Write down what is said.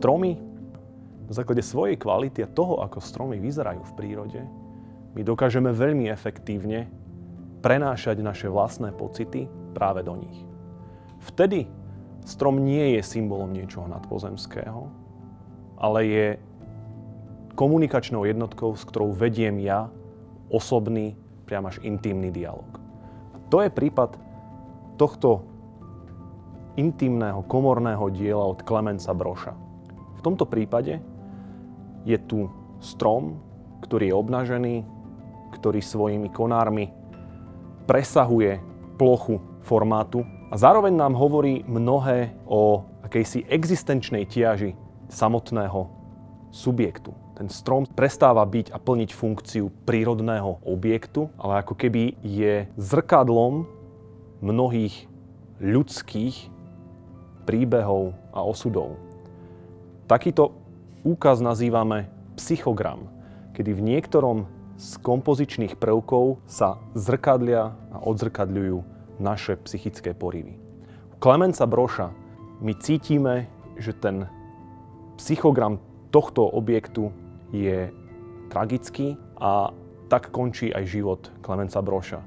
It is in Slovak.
Stromy, na základe svojej kvality a toho, ako stromy vyzerajú v prírode, my dokážeme veľmi efektívne prenášať naše vlastné pocity práve do nich. Vtedy strom nie je symbolom niečoho nadpozemského, ale je komunikačnou jednotkou, s ktorou vediem ja osobný, priam až intímny dialog. A to je prípad tohto intimného, komorného diela od Klemensa Brocha. V tomto prípade je tu strom, ktorý je obnažený, ktorý svojimi konármi presahuje plochu formátu a zároveň nám hovorí mnohé o akejsi existenčnej tiaži samotného subjektu. Ten strom prestáva byť a plniť funkciu prírodného objektu, ale ako keby je zrkadlom mnohých ľudských príbehov a osudov. Takýto úkaz nazývame psychogram, kedy v niektorom z kompozičných prvkov sa zrkadlia a odzrkadľujú naše psychické porivy. U Klemensa Brocha my cítime, že ten psychogram tohto objektu je tragický a tak končí aj život Klemensa Brocha.